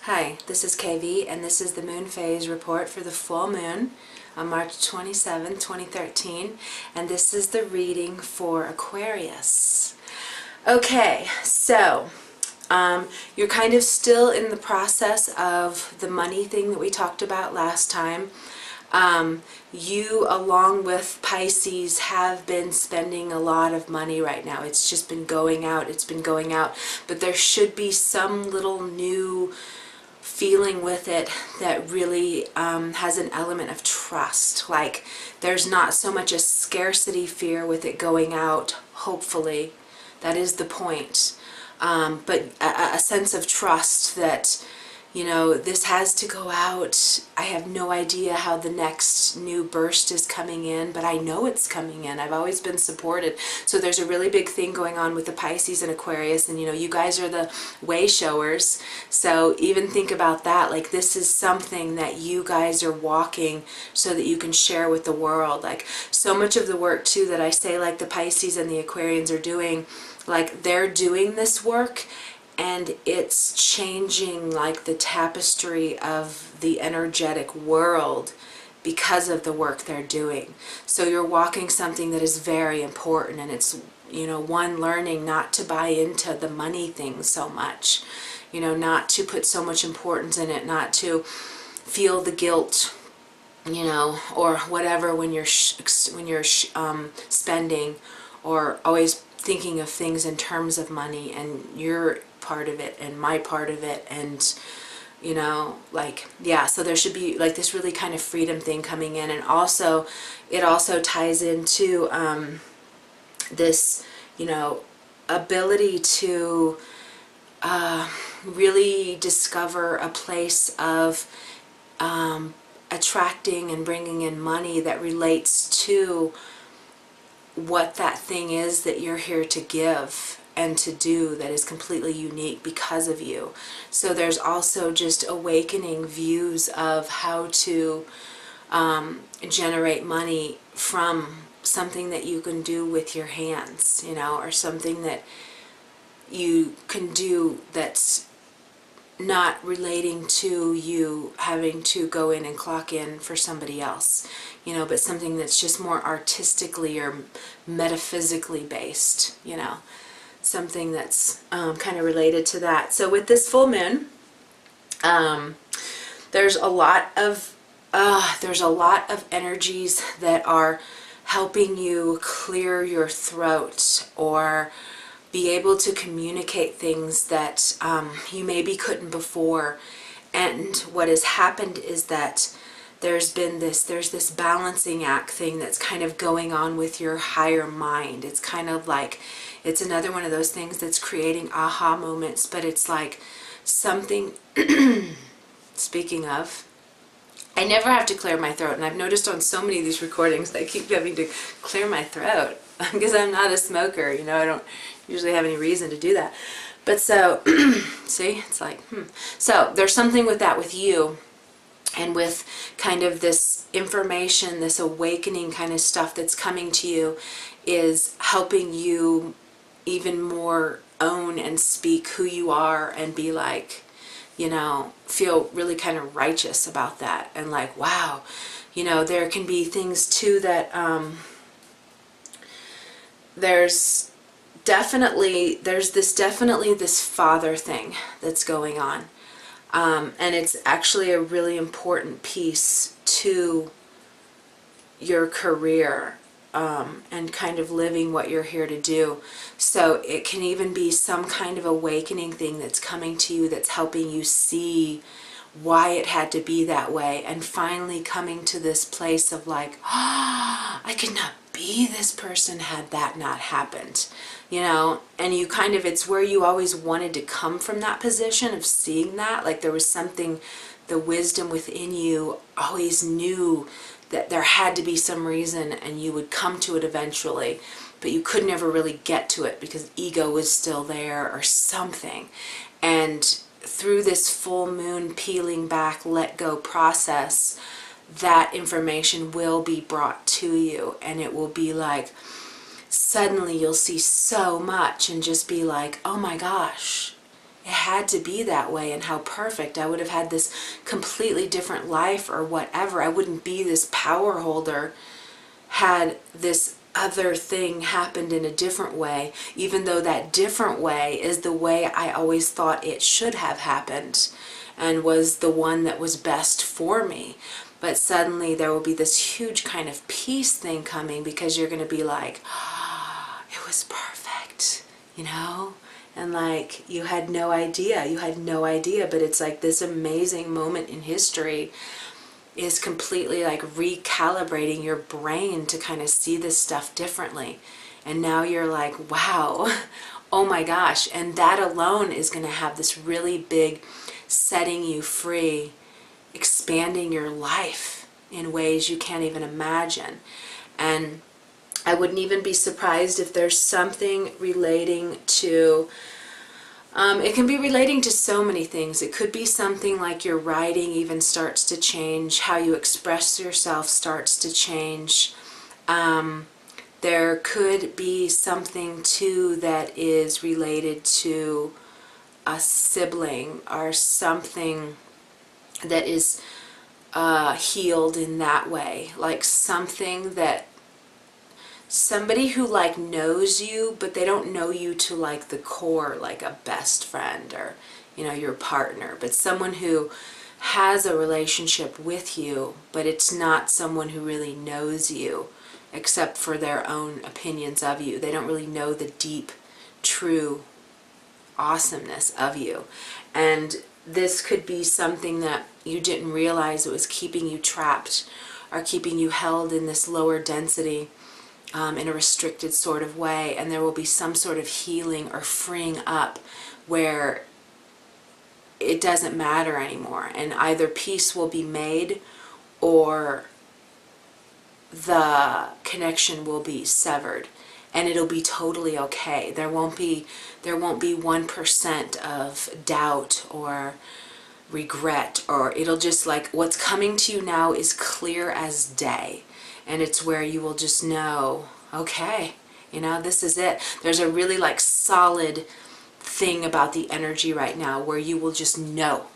Hi, this is KV, and this is the moon phase report for the full moon on March 27, 2013, and this is the reading for Aquarius. Okay, so you're kind of still in the process of the money thing that we talked about last time. You, along with Pisces, have been spending a lot of money right now. It's just been going out, but there should be some little new feeling with it that really has an element of trust. Like there's not so much a scarcity fear with it going out, hopefully. That is the point. But a sense of trust that, you know, this has to go out. I have no idea how the next new burst is coming in, but I know it's coming in. I've always been supported. So there's a really big thing going on with the Pisces and Aquarius, and you know, you guys are the way showers. So even think about that. Like this is something that you guys are walking so that you can share with the world. Like so much of the work too that I say, like the Pisces and the Aquarians are doing, like they're doing this work, and it's changing like the tapestry of the energetic world because of the work they're doing. So you're walking something that is very important, and it's, you know, one, learning not to buy into the money thing so much, you know, not to put so much importance in it, not to feel the guilt, you know, or whatever when you're spending, or always thinking of things in terms of money and your part of it and my part of it, and you know, like, yeah, so there should be like this really kind of freedom thing coming in. And also it also ties into this, you know, ability to really discover a place of attracting and bringing in money that relates to what that thing is that you're here to give and to do, that is completely unique because of you. So there's also just awakening views of how to generate money from something that you can do with your hands, you know, or something that you can do that's not relating to you having to go in and clock in for somebody else, you know, but something that's just more artistically or metaphysically based, you know, something that's kind of related to that. So with this full moon, there's a lot of energies that are helping you clear your throat or be able to communicate things that you maybe couldn't before. And what has happened is that there's this balancing act thing that's kind of going on with your higher mind. It's kind of like, it's another one of those things that's creating aha moments, but it's like something, speaking of, I never have to clear my throat, and I've noticed on so many of these recordings I keep having to clear my throat because I'm not a smoker, you know, I don't usually have any reason to do that. But so, see, it's like, So there's something with that with you, and with kind of this information, this awakening kind of stuff that's coming to you is helping you even more own and speak who you are and be like, you know, feel really kind of righteous about that. And like, wow, you know, there can be things too that there's definitely this father thing that's going on. And it's actually a really important piece to your career and kind of living what you're here to do. So it can even be some kind of awakening thing that's coming to you that's helping you see why it had to be that way, and finally coming to this place of like, I could not be this person had that not happened, you know. And you kind of, it's where you always wanted to come from, that position of seeing that, like there was something, the wisdom within you always knew that there had to be some reason, and you would come to it eventually, but you could never really get to it because ego was still there or something. And through this full moon peeling back, let go process, that information will be brought to you, and it will be like, suddenly you'll see so much and just be like, oh my gosh, it had to be that way, and how perfect. I would have had this completely different life or whatever. I wouldn't be this power holder had this other thing happened in a different way, even though that different way is the way I always thought it should have happened and was the one that was best for me. But suddenly there will be this huge kind of peace thing coming, because you're going to be like, oh, it was perfect, you know? And like, you had no idea, but it's like this amazing moment in history is completely like recalibrating your brain to kind of see this stuff differently. And now you're like, wow, oh my gosh. And that alone is going to have this really big setting you free, expanding your life in ways you can't even imagine. And I wouldn't even be surprised if there's something relating to, it can be relating to so many things. It could be something like your writing even starts to change, how you express yourself starts to change. There could be something too that is related to a sibling or something that is healed in that way, like something that somebody who like knows you, but they don't know you to like the core, like a best friend or, you know, your partner, but someone who has a relationship with you, but it's not someone who really knows you except for their own opinions of you. They don't really know the deep, true awesomeness of you. And this could be something that you didn't realize it was keeping you trapped or keeping you held in this lower density in a restricted sort of way. And there will be some sort of healing or freeing up where it doesn't matter anymore. And either peace will be made or the connection will be severed. And it'll be totally okay. There won't be 1% of doubt or regret, or it'll just like what's coming to you now is clear as day. And it's where you will just know, okay, you know, this is it. There's a really like solid thing about the energy right now where you will just know,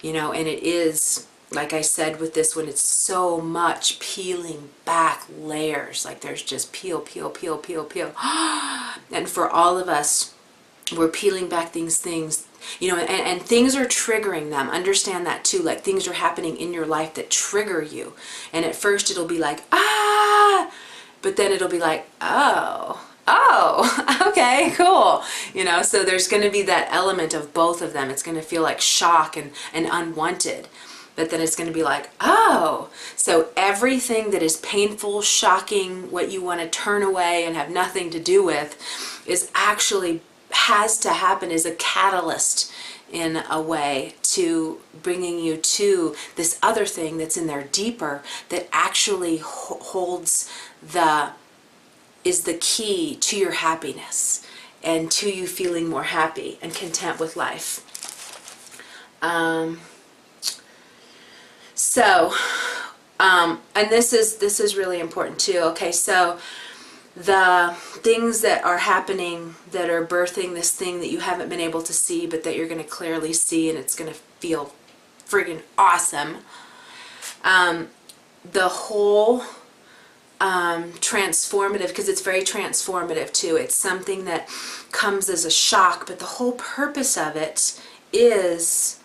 you know, and it is, like I said with this one, it's so much peeling back layers. Like there's just peel, peel, peel, peel, peel. And for all of us, we're peeling back these things, you know, and things are triggering them. Understand that too. Like things are happening in your life that trigger you. And at first it'll be like, ah, but then it'll be like, oh, okay, cool. You know, so there's going to be that element of both of them. It's going to feel like shock and unwanted. But then it's going to be like, oh, so everything that is painful, shocking, what you want to turn away and have nothing to do with is actually has to happen, is a catalyst in a way to bringing you to this other thing that's in there deeper that actually holds is the key to your happiness and to you feeling more happy and content with life. And this is really important too. Okay, so the things that are happening that are birthing this thing that you haven't been able to see, but that you're going to clearly see, and it's going to feel friggin' awesome. The whole transformative, because it's very transformative too. It's something that comes as a shock, but the whole purpose of it is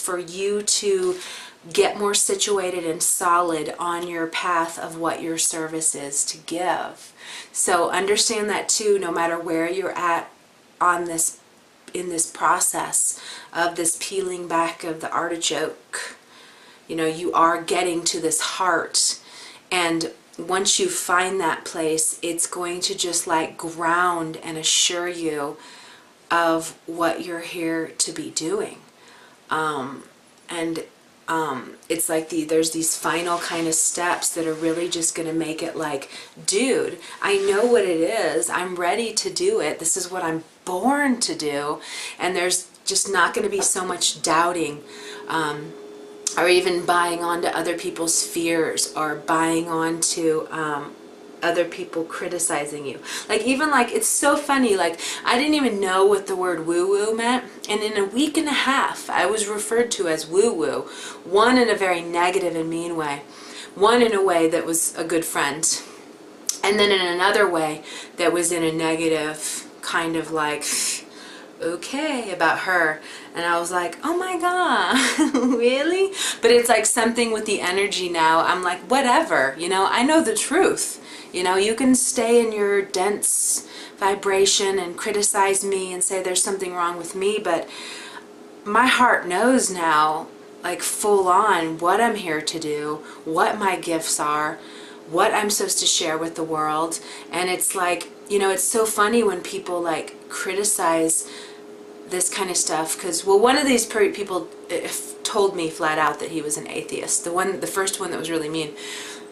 for you to get more situated and solid on your path of what your service is to give. So understand that too, no matter where you're at on this, in this process of this peeling back of the artichoke, you know, you are getting to this heart. And once you find that place, it's going to just like ground and assure you of what you're here to be doing. It's like there's these final kind of steps that are really just going to make it like, dude, I know what it is. I'm ready to do it. This is what I'm born to do. And there's just not going to be so much doubting, or even buying onto other people's fears, or buying onto other people criticizing you. Like, even like, it's so funny, like, I didn't even know what the word woo-woo meant, and in a week and a half I was referred to as woo-woo, one in a very negative and mean way, one in a way that was a good friend, and then in another way that was in a negative kind of like, okay, about her. And I was like, oh my god, really? But it's like something with the energy now, I'm like, whatever, you know, I know the truth. You know, you can stay in your dense vibration and criticize me and say there's something wrong with me, but my heart knows now, like full on, what I'm here to do, what my gifts are, what I'm supposed to share with the world. And it's like, you know, it's so funny when people like criticize this kind of stuff, because, well, one of these people told me flat out that he was an atheist. The first one that was really mean.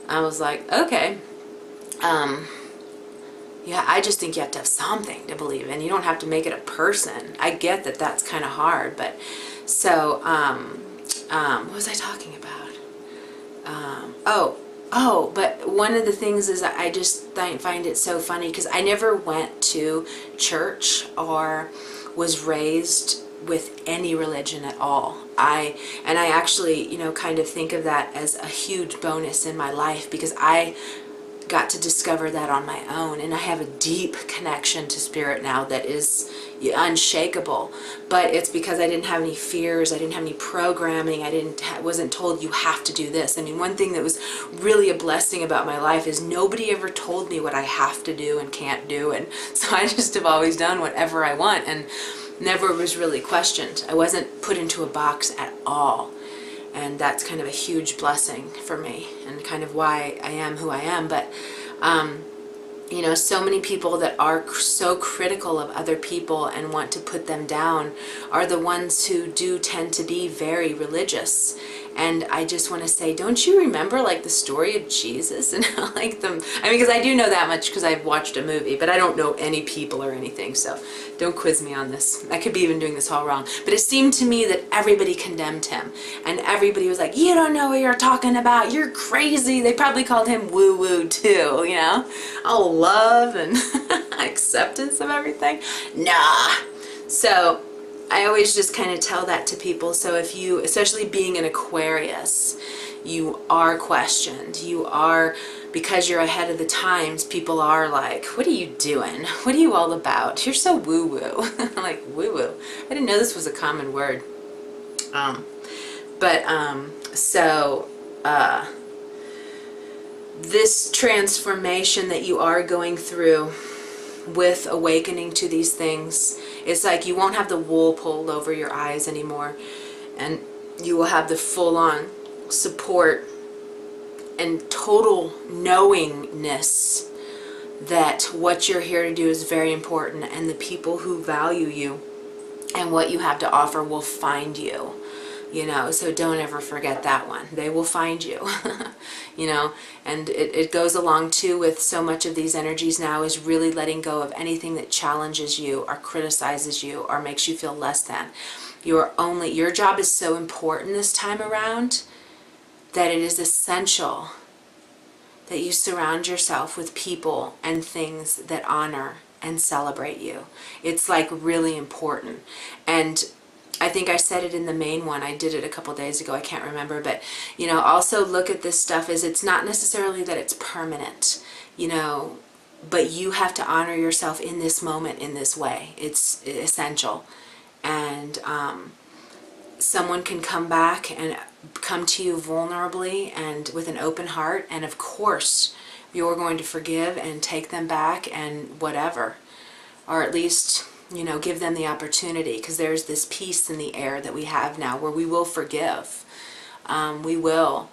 I was like, okay, yeah, I just think you have to have something to believe in. You don't have to make it a person. I get that that's kind of hard, but so, what was I talking about? But one of the things is that I just find it so funny, because I never went to church or was raised with any religion at all. I actually, you know, kind of think of that as a huge bonus in my life, because I got to discover that on my own, and I have a deep connection to spirit now that is unshakable. But it's because I didn't have any fears, I didn't have any programming, wasn't told you have to do this. I mean, one thing that was really a blessing about my life is nobody ever told me what I have to do and can't do, and so I just have always done whatever I want and never was really questioned. I wasn't put into a box at all. And that's kind of a huge blessing for me, and kind of why I am who I am. But, you know, so many people that are so critical of other people and want to put them down are the ones who do tend to be very religious. And I just want to say, don't you remember like the story of Jesus and how like them, I mean, because I do know that much because I've watched a movie, but I don't know any people or anything, so don't quiz me on this. I could be even doing this all wrong. But it seemed to me that everybody condemned him, and everybody was like, you don't know what you're talking about, you're crazy. They probably called him woo-woo too, you know? All love and acceptance of everything. Nah. So I always just kind of tell that to people. So if you, especially being an Aquarius, you are questioned. You are, because you're ahead of the times, people are like, what are you doing? What are you all about? You're so woo-woo. I'm like, woo-woo. I didn't know this was a common word. This transformation that you are going through with awakening to these things, it's like you won't have the wool pulled over your eyes anymore, and you will have the full-on support and total knowingness that what you're here to do is very important, and the people who value you and what you have to offer will find you. You know, so don't ever forget that one. They will find you, you know, and it goes along too with so much of these energies now is really letting go of anything that challenges you or criticizes you or makes you feel less than. Your job is so important this time around that it is essential that you surround yourself with people and things that honor and celebrate you. It's like really important. And I think I said it in the main one. I did it a couple days ago. I can't remember. But, you know, also look at this stuff as it's not necessarily that it's permanent, you know, but you have to honor yourself in this moment in this way. It's essential. And someone can come back and come to you vulnerably and with an open heart. And of course, you're going to forgive and take them back and whatever. Or at least, you know, give them the opportunity, because there's this peace in the air that we have now where we will forgive. We will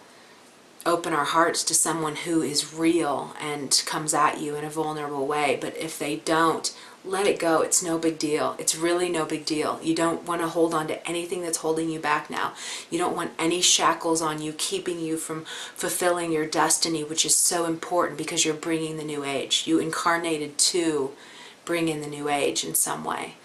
open our hearts to someone who is real and comes at you in a vulnerable way. But if they don't, let it go. It's no big deal. It's really no big deal. You don't want to hold on to anything that's holding you back now. You don't want any shackles on you keeping you from fulfilling your destiny, which is so important because you're bringing the new age. You incarnated to bring in the new age in some way.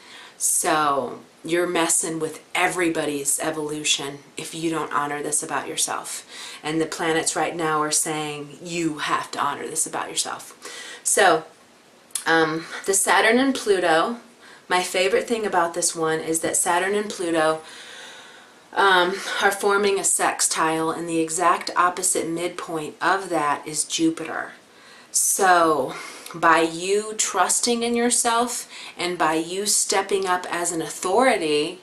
So you're messing with everybody's evolution if you don't honor this about yourself. And the planets right now are saying you have to honor this about yourself. So the Saturn and Pluto, my favorite thing about this one is that Saturn and Pluto are forming a sextile, and the exact opposite midpoint of that is Jupiter. So by you trusting in yourself and by you stepping up as an authority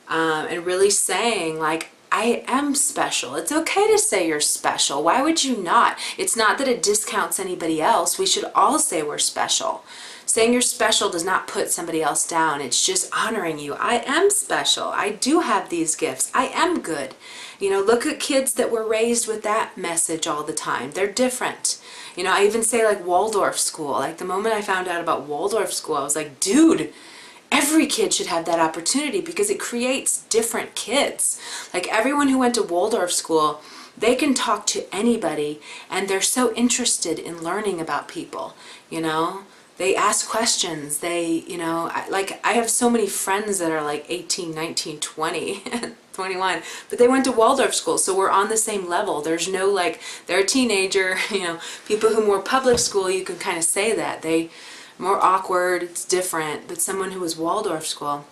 and really saying, like, I am special. It's okay to say you're special. Why would you not? It's not that it discounts anybody else. We should all say we're special. Saying you're special does not put somebody else down. It's just honoring you. I am special. I do have these gifts. I am good. You know, look at kids that were raised with that message all the time. They're different. You know, I even say like Waldorf school. Like the moment I found out about Waldorf school, I was like, dude, every kid should have that opportunity because it creates different kids. Like everyone who went to Waldorf school, they can talk to anybody and they're so interested in learning about people, you know. They ask questions. They, you know, I have so many friends that are like 18, 19, 20, 21, but they went to Waldorf school, so we're on the same level. There's no like, they're a teenager, you know, people who were public school, you can kind of say that. They more awkward, it's different, but someone who was Waldorf school.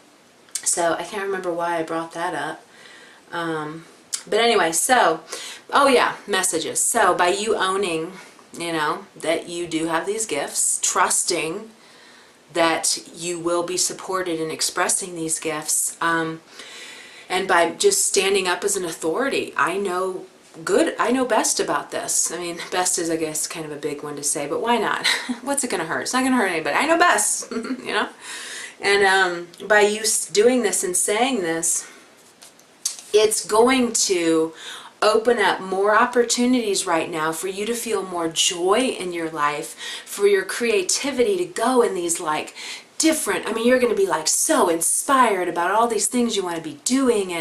So I can't remember why I brought that up. But anyway, so, oh yeah, messages. So by you owning, you know, that you do have these gifts, trusting that you will be supported in expressing these gifts, and by just standing up as an authority. I know best about this. I mean, best is, I guess, kind of a big one to say, but why not? What's it going to hurt? It's not going to hurt anybody. I know best, you know? And by you doing this and saying this, it's going to open up more opportunities right now for you to feel more joy in your life, for your creativity to go in these like different, I mean, you're going to be like so inspired about all these things you want to be doing,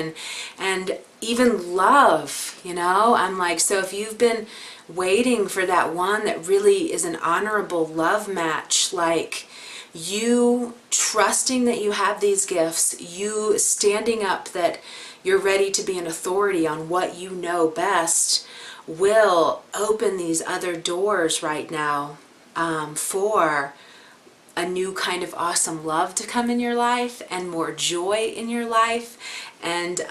and even love, you know. I'm like, so if you've been waiting for that one that really is an honorable love match, like you trusting that you have these gifts, you standing up that you're ready to be an authority on what you know best, will open these other doors right now for a new kind of awesome love to come in your life, and more joy in your life, and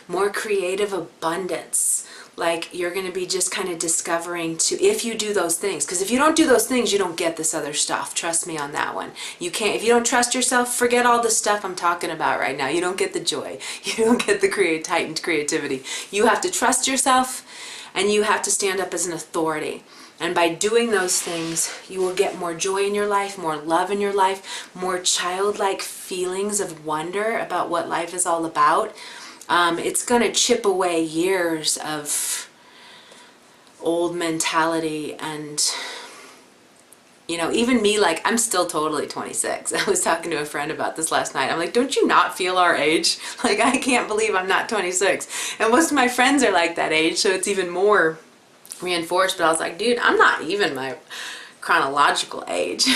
more creative abundance. Like you're going to be just kind of discovering to, if you do those things, because if you don't do those things, you don't get this other stuff. Trust me on that one. You can't, if you don't trust yourself, forget all the stuff I'm talking about right now. You don't get the joy. You don't get the heightened creativity. You have to trust yourself, and you have to stand up as an authority. And by doing those things, you will get more joy in your life, more love in your life, more childlike feelings of wonder about what life is all about. It's going to chip away years of old mentality, and, you know, even me, like, I'm still totally 26. I was talking to a friend about this last night. I'm like, don't you not feel our age? Like, I can't believe I'm not 26. And most of my friends are like that age, so it's even more reinforced. But I was like, dude, I'm not even my chronological age.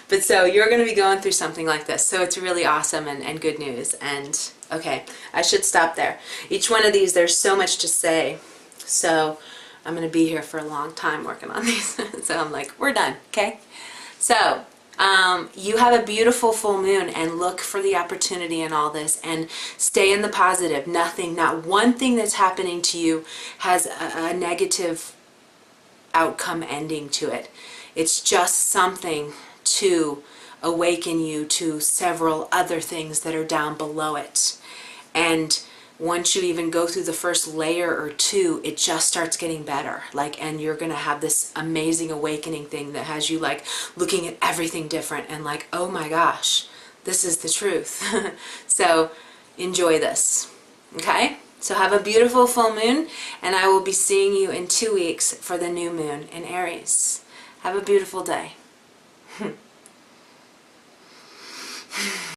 But so you're going to be going through something like this, so it's really awesome and good news. And okay, I should stop there. Each one of these, there's so much to say, so I'm going to be here for a long time working on these. So I'm like, we're done. Okay, so you have a beautiful full moon, and look for the opportunity in all this, and stay in the positive. Nothing, not one thing that's happening to you has a negative outcome ending to it. It's just something to awaken you to several other things that are down below it. And once you even go through the first layer or two, it just starts getting better. Like, and you're going to have this amazing awakening thing that has you like looking at everything different and like, oh my gosh, this is the truth. So enjoy this. Okay? So have a beautiful full moon, and I will be seeing you in 2 weeks for the new moon in Aries. Have a beautiful day.